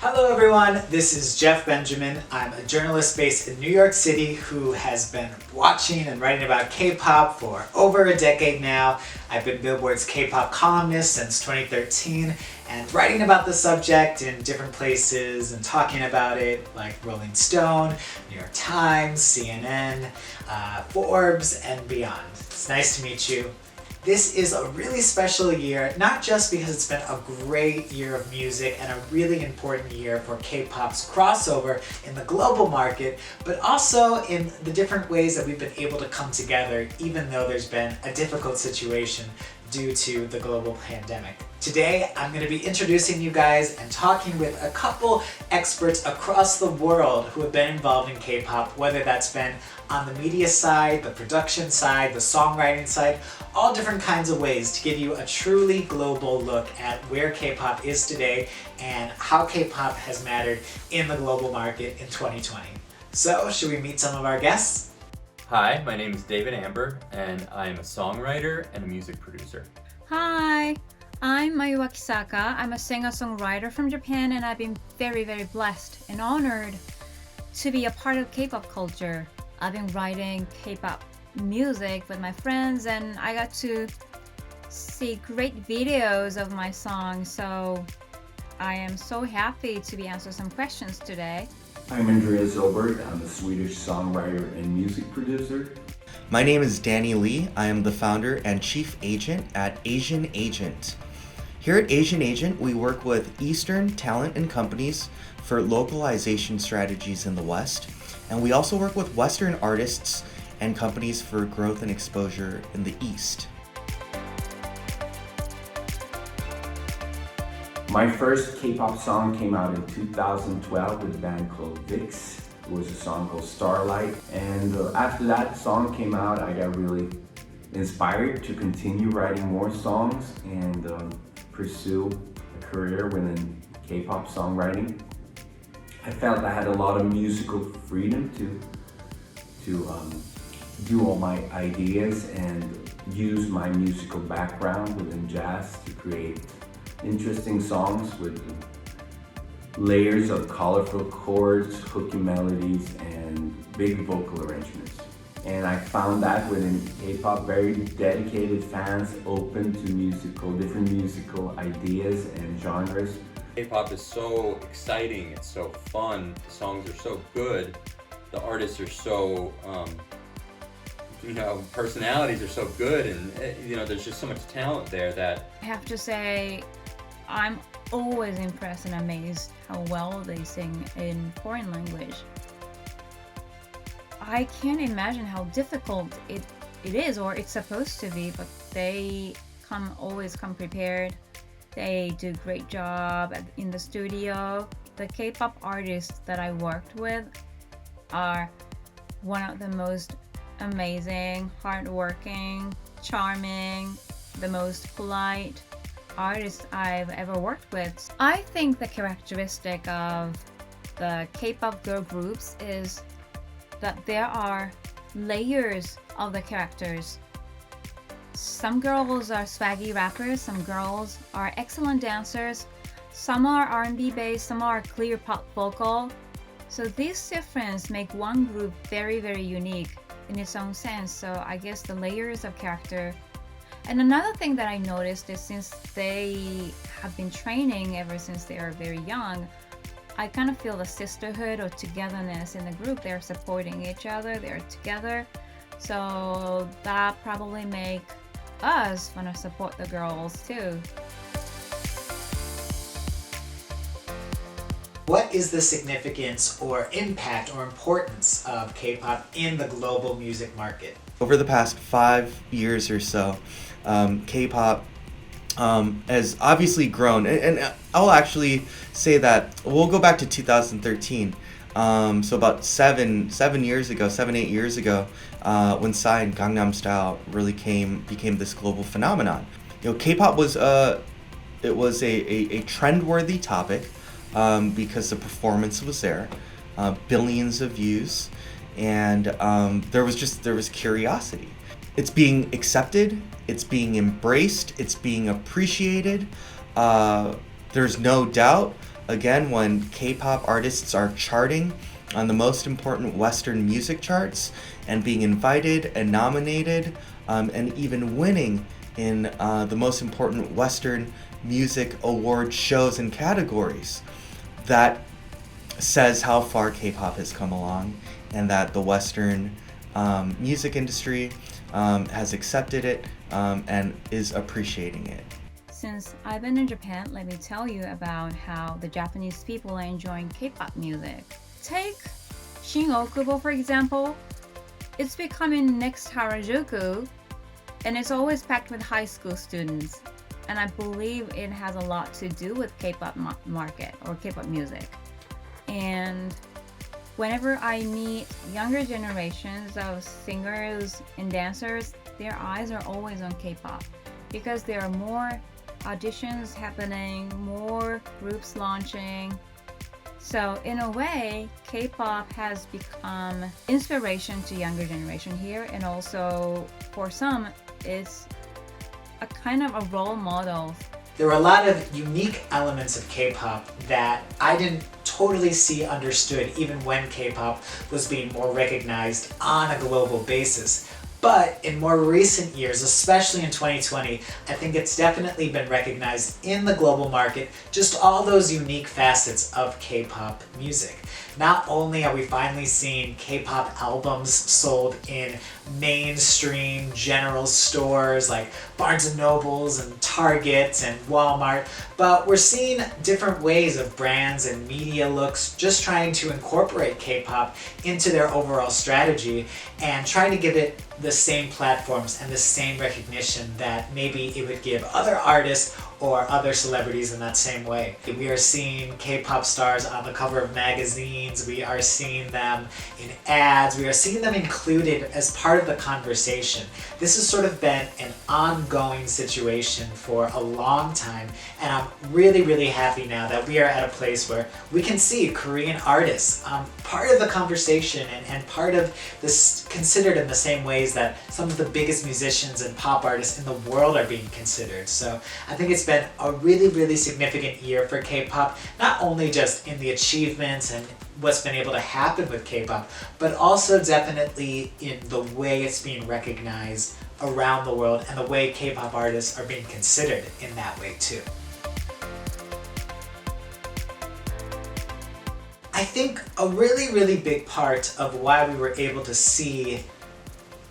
Hello everyone, this is Jeff Benjamin. I'm a journalist based in New York City who has been watching and writing about K-pop for over a decade now. I've been Billboard's K-pop columnist since 2013 and writing about the subject in different places and talking about it like Rolling Stone, New York Times, CNN, Forbes, and beyond. It's nice to meet you. This is a really special year, not just because it's been a great year of music and a really important year for K-pop's crossover in the global market, but also in the different ways that we've been able to come together, even though there's been a difficult situation due to the global pandemic. Today, I'm going to be introducing you guys and talking with a couple experts across the world who have been involved in K-pop, whether that's been on the media side, the production side, the songwriting side, all different kinds of ways to give you a truly global look at where K-pop is today and how K-pop has mattered in the global market in 2020. So, should we meet some of our guests? Hi, my name is David Amber, and I am a songwriter and a music producer. Hi, I'm Mayu Akisaka. I'm a singer-songwriter from Japan, and I've been very, very blessed and honored to be a part of K-pop culture. I've been writing K-pop music with my friends, and I got to see great videos of my songs, so I am so happy to be answering some questions today. I'm Andreas Zilbert. I'm a Swedish songwriter and music producer. My name is Danny Lee. I am the founder and chief agent at Asian Agent. Here at Asian Agent, we work with Eastern talent and companies for localization strategies in the West, and we also work with Western artists and companies for growth and exposure in the East. My first K-pop song came out in 2012 with a band called VIX. It was a song called Starlight, and after that song came out, I got really inspired to continue writing more songs and pursue a career within K-pop songwriting. I felt I had a lot of musical freedom to do all my ideas and use my musical background within jazz to create interesting songs with layers of colorful chords, hooky melodies, and big vocal arrangements. And I found that within K-pop, very dedicated fans open to different musical ideas and genres. K-pop is so exciting, it's so fun, the songs are so good, the artists are so, personalities are so good, and there's just so much talent there that... I have to say, I'm always impressed and amazed how well they sing in foreign language. I can't imagine how difficult it is, or it's supposed to be, but they always come prepared. They do a great job in the studio. The K-pop artists that I worked with are one of the most amazing, hardworking, charming, the most polite artists I've ever worked with. I think the characteristic of the K-pop girl groups is that there are layers of the characters. Some girls are swaggy rappers, some girls are excellent dancers, some are R&B based, some are clear pop vocal. So these differences make one group very, very unique in its own sense. So I guess the layers of character. And another thing that I noticed is since they have been training ever since they are very young, I kind of feel the sisterhood or togetherness in the group. They're supporting each other, they're together. So that probably make us want to support the girls too. What is the significance or impact or importance of K-pop in the global music market? Over the past 5 years or so, K-pop has obviously grown, and I'll actually say that we'll go back to 2013. So about 8 years ago, when Psy and Gangnam Style really became this global phenomenon. K-pop was a trend-worthy topic because the performance was there, billions of views, and there was curiosity. It's being accepted, it's being embraced, it's being appreciated. There's no doubt again, when K-pop artists are charting on the most important Western music charts and being invited and nominated and even winning in the most important Western music award shows and categories, that says how far K-pop has come along and that the Western music industry has accepted it and is appreciating it. Since I've been in Japan, let me tell you about how the Japanese people are enjoying K-pop music. Take Shin Okubo, for example. It's becoming next Harajuku, and it's always packed with high school students. And I believe it has a lot to do with K-pop market or K-pop music. And whenever I meet younger generations of singers and dancers, their eyes are always on K-pop because there are more auditions happening, more groups launching. So in a way, K-pop has become inspiration to younger generation here, and also for some, it's a kind of a role model. There were a lot of unique elements of K-pop that I didn't totally see understood even when K-pop was being more recognized on a global basis. But in more recent years, especially in 2020, I think it's definitely been recognized in the global market, just all those unique facets of K-pop music. Not only are we finally seeing K-pop albums sold in mainstream general stores like Barnes & Nobles and Target and Walmart, but we're seeing different ways of brands and media looks just trying to incorporate K-pop into their overall strategy and trying to give it the same platforms and the same recognition that maybe it would give other artists or other celebrities in that same way. We are seeing K-pop stars on the cover of magazines, we are seeing them in ads, we are seeing them included as part of the conversation. This has sort of been an ongoing situation for a long time, and I'm really, really happy now that we are at a place where we can see Korean artists part of the conversation and part of this considered in the same ways that some of the biggest musicians and pop artists in the world are being considered. So I think it's been a really, really significant year for K-pop, not only just in the achievements and what's been able to happen with K-pop, but also definitely in the way it's being recognized around the world and the way K-pop artists are being considered in that way too. I think a really, really big part of why we were able to see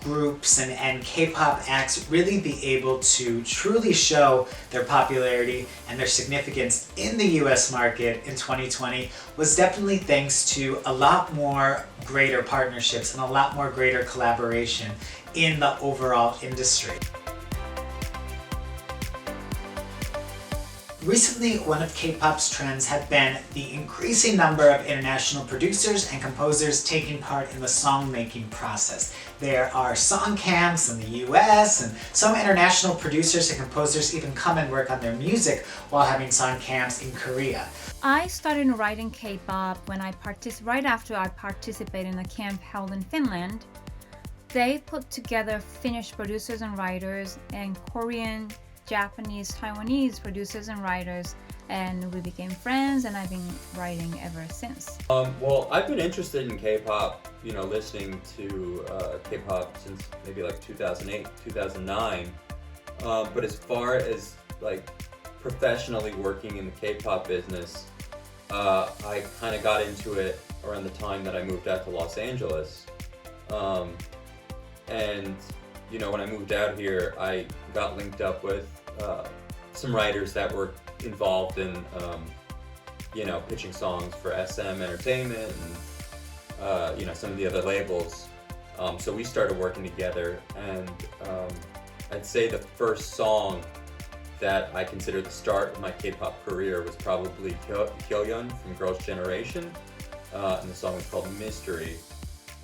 groups and K-pop acts really be able to truly show their popularity and their significance in the US market in 2020 was definitely thanks to a lot more greater partnerships and a lot more greater collaboration in the overall industry. Recently, one of K-pop's trends have been the increasing number of international producers and composers taking part in the song-making process. There are song camps in the US, and some international producers and composers even come and work on their music while having song camps in Korea. I started writing K-pop when right after I participated in a camp held in Finland. They put together Finnish producers and writers and Korean, Japanese, Taiwanese producers and writers, and we became friends, and I've been writing ever since. Well, I've been interested in K-pop, listening to K-pop since maybe like 2008, 2009. But as far as like professionally working in the K-pop business, I kind of got into it around the time that I moved out to Los Angeles. And when I moved out here, I got linked up with some writers that were involved in, pitching songs for SM Entertainment and, some of the other labels. So we started working together, and I'd say the first song that I consider the start of my K-pop career was probably Hyoyeon from Girls' Generation, and the song was called Mystery,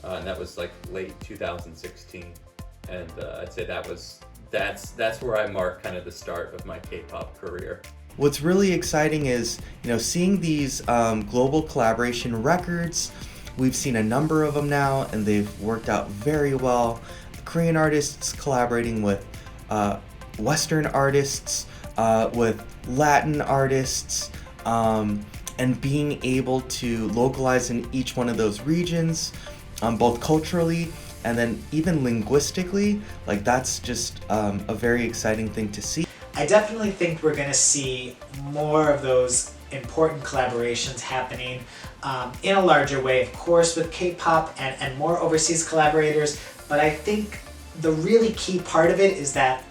and that was like late 2016. And I'd say that's where I mark kind of the start of my K-pop career. What's really exciting is, seeing these global collaboration records. We've seen a number of them now, and they've worked out very well. Korean artists collaborating with Western artists, with Latin artists, and being able to localize in each one of those regions, both culturally and then even linguistically, like that's just a very exciting thing to see. I definitely think we're going to see more of those important collaborations happening in a larger way, of course, with K-pop and more overseas collaborators. But I think the really key part of it is that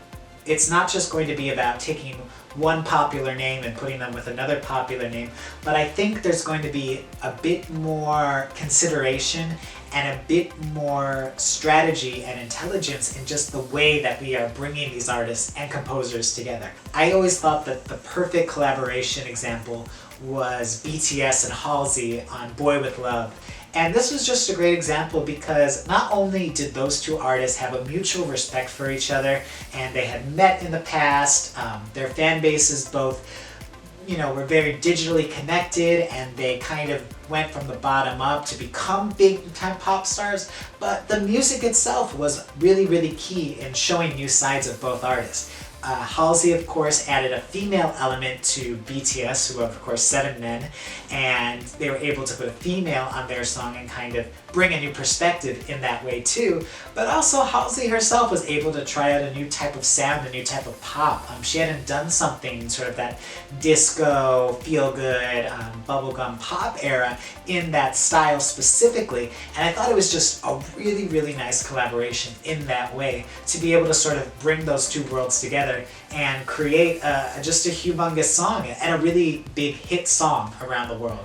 it's not just going to be about taking one popular name and putting them with another popular name, but I think there's going to be a bit more consideration and a bit more strategy and intelligence in just the way that we are bringing these artists and composers together. I always thought that the perfect collaboration example was BTS and Halsey on Boy With Love. And this was just a great example because not only did those two artists have a mutual respect for each other and they had met in the past, their fan bases both, were very digitally connected and they kind of went from the bottom up to become big time pop stars, but the music itself was really, really key in showing new sides of both artists. Halsey, of course, added a female element to BTS, who are, of course, 7 men, and they were able to put a female on their song and kind of bring a new perspective in that way too. But also, Halsey herself was able to try out a new type of sound, a new type of pop. She hadn't done something sort of that disco, feel-good, bubblegum pop era in that style specifically, and I thought it was just a really, really nice collaboration in that way to be able to sort of bring those two worlds together and create just a humongous song and a really big hit song around the world.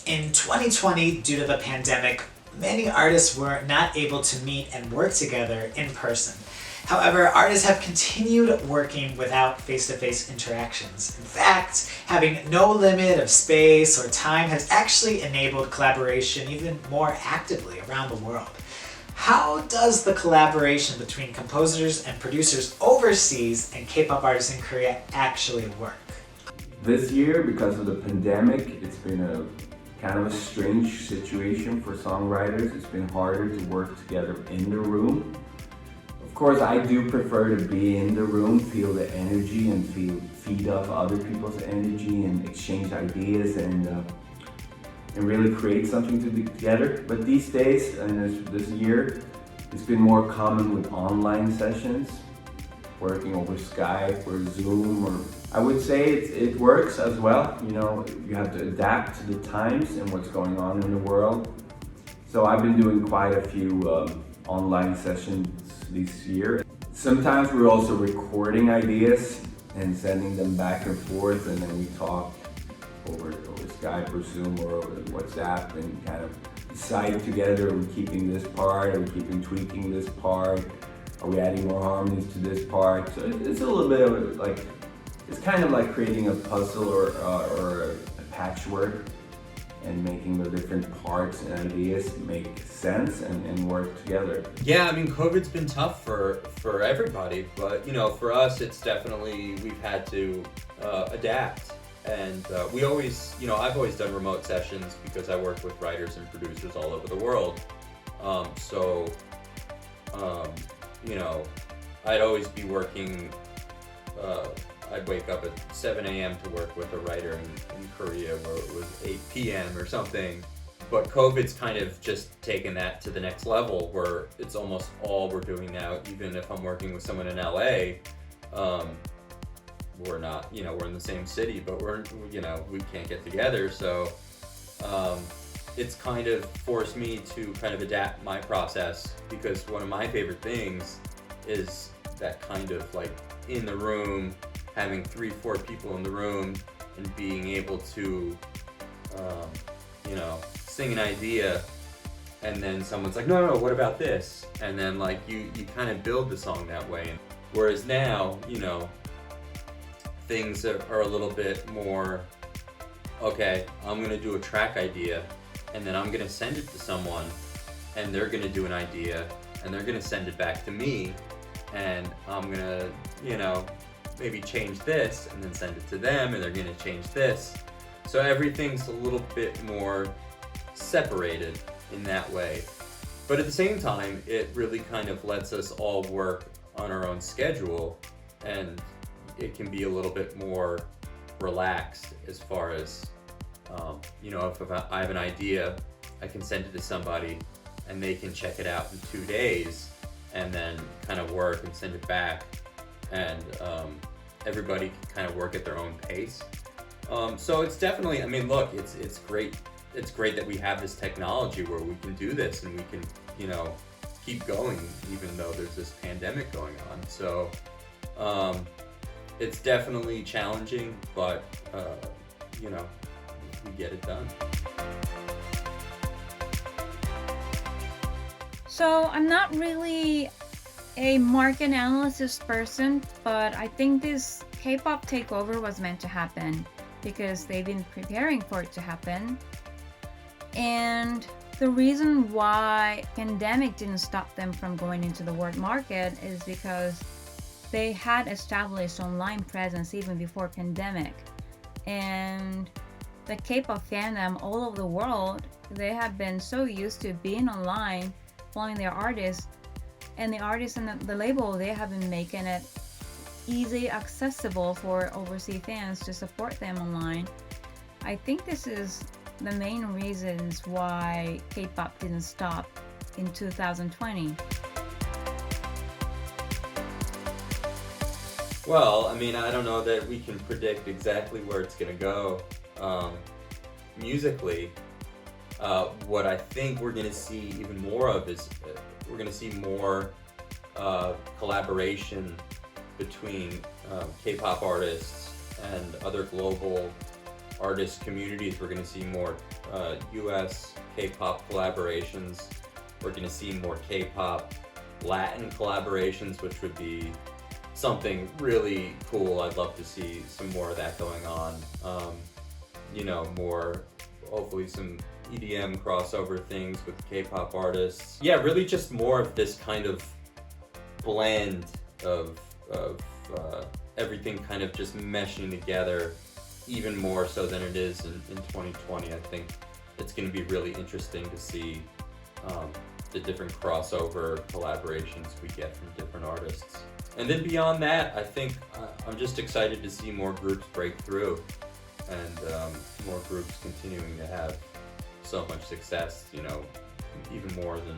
In 2020, due to the pandemic, many artists were not able to meet and work together in person. However, artists have continued working without face-to-face interactions. In fact, having no limit of space or time has actually enabled collaboration even more actively around the world. How does the collaboration between composers and producers overseas and K-pop artists in Korea actually work? This year, because of the pandemic, it's been a kind of a strange situation for songwriters. It's been harder to work together in the room. Of course, I do prefer to be in the room, feel the energy and feed off other people's energy and exchange ideas and really create something together. But these days, and this year, it's been more common with online sessions, working over Skype or Zoom, or I would say it works as well. You have to adapt to the times and what's going on in the world. So I've been doing quite a few online sessions this year. Sometimes we're also recording ideas and sending them back and forth, and then we talk over Skype or Zoom or WhatsApp and kind of decide together, are we keeping this part, are we tweaking this part, are we adding more harmonies to this part? So it's a little bit of like, it's kind of like creating a puzzle or a patchwork and making the different parts and ideas make sense and work together. Yeah, I mean, COVID's been tough for everybody, but for us, it's definitely, we've had to adapt. And we always, I've always done remote sessions because I work with writers and producers all over the world. I'd always be working, I'd wake up at 7 a.m. to work with a writer in Korea where it was 8 p.m. or something. But COVID's kind of just taken that to the next level where it's almost all we're doing now. Even if I'm working with someone in LA, we're not, we're in the same city, but we can't get together. So it's kind of forced me to kind of adapt my process, because one of my favorite things is that kind of like in the room, having 3-4 people in the room and being able to, sing an idea, and then someone's like, no, what about this? And then like you kind of build the song that way. Whereas now, things are a little bit more, okay, I'm gonna do a track idea, and then I'm gonna send it to someone, and they're gonna do an idea, and they're gonna send it back to me, and I'm gonna, maybe change this, and then send it to them, and they're gonna change this. So everything's a little bit more separated in that way. But at the same time, it really kind of lets us all work on our own schedule and it can be a little bit more relaxed as far as, you know, if I have an idea, I can send it to somebody and they can check it out in 2 days and then kind of work and send it back, and everybody can kind of work at their own pace. So it's definitely, I mean, look, it's great. It's great that we have this technology where we can do this and we can, you know, keep going even though there's this pandemic going on. So it's definitely challenging, but you know, we get it done. So I'm not really a market analysis person, but I think this K-pop takeover was meant to happen because they've been preparing for it to happen. And the reason why pandemic didn't stop them from going into the world market is because they had established online presence even before pandemic. And the K-pop fandom all over the world, they have been so used to being online, following their artists, and the artists and the label, they have been making it easy, accessible for overseas fans to support them online. I think this is the main reasons why K-pop didn't stop in 2020. Well, I mean, I don't know that we can predict exactly where it's going to go musically. What I think we're going to see even more of is we're going to see more collaboration between K-pop artists and other global artist communities. We're going to see more US K-pop collaborations. We're going to see more K-pop Latin collaborations, which would be something really cool. I'd love to see some more of that going on. You know, more, hopefully some EDM crossover things with K-pop artists. Yeah, really just more of this kind of blend of everything kind of just meshing together even more so than it is in 2020. I think it's going to be really interesting to see the different crossover collaborations we get from different artists. And then beyond that, I think I'm just excited to see more groups break through and more groups continuing to have so much success, you know, even more than,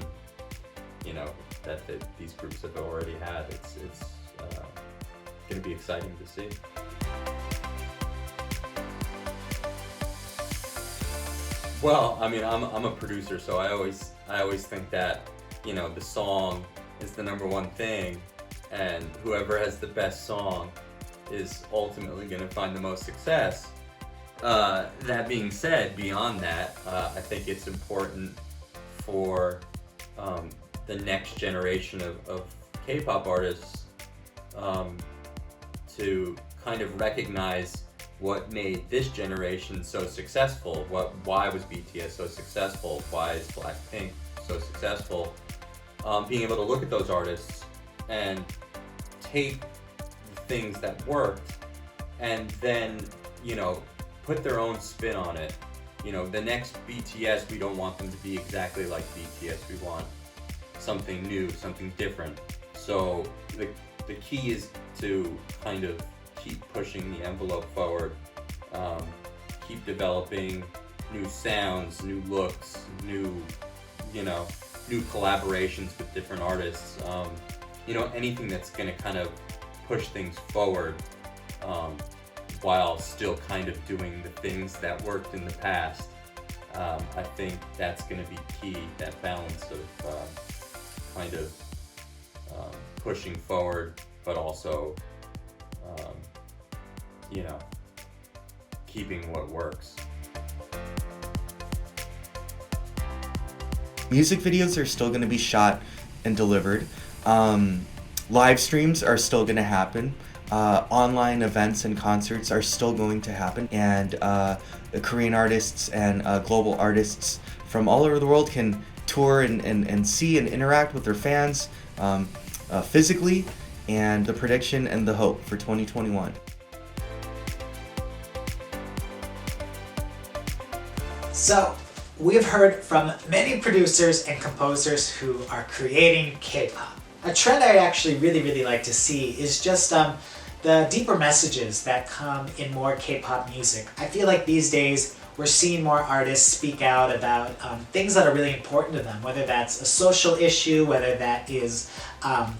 you know, that these groups have already had. It's going to be exciting to see. Well, I mean, I'm a producer, so I always think that, you know, the song is the number one thing, and whoever has the best song is ultimately going to find the most success. That being said, beyond that, I think it's important for the next generation of K-pop artists to kind of recognize what made this generation so successful. Why was BTS so successful? Why is Blackpink so successful? Being able to look at those artists and take the things that worked and then, you know, put their own spin on it. You know, the next BTS, we don't want them to be exactly like BTS. We want something new, something different. So the key is to kind of keep pushing the envelope forward, keep developing new sounds, new looks, new collaborations with different artists. You know, anything that's going to kind of push things forward while still kind of doing the things that worked in the past. I think that's going to be key, that balance of kind of pushing forward, but also, you know, keeping what works. Music videos are still going to be shot and delivered. Live streams are still going to happen. Online events and concerts are still going to happen. And the Korean artists and global artists from all over the world can tour and see and interact with their fans physically. And the prediction and the hope for 2021. So, we've heard from many producers and composers who are creating K-pop. A trend I'd actually really like to see is just the deeper messages that come in more K-pop music. I feel like these days we're seeing more artists speak out about things that are really important to them, whether that's a social issue, whether that is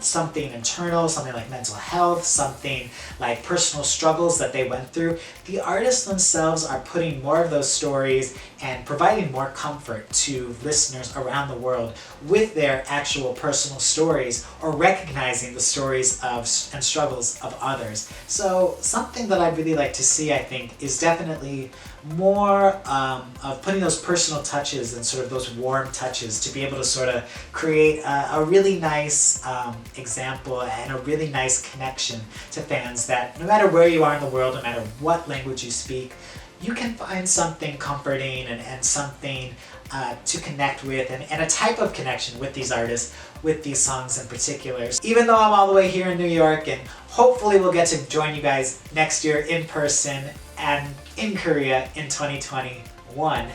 something internal, something like mental health, something like personal struggles that they went through. The artists themselves are putting more of those stories and providing more comfort to listeners around the world with their actual personal stories, or recognizing the stories of and struggles of others. So something that I'd really like to see, I think, is definitely more of putting those personal touches and sort of those warm touches to be able to sort of create a really nice example and a really nice connection to fans, that no matter where you are in the world, no matter what language you speak, you can find something comforting and something to connect with, and a type of connection with these artists, with these songs in particular. Even though I'm all the way here in New York, and hopefully we'll get to join you guys next year in person and in Korea in 2021,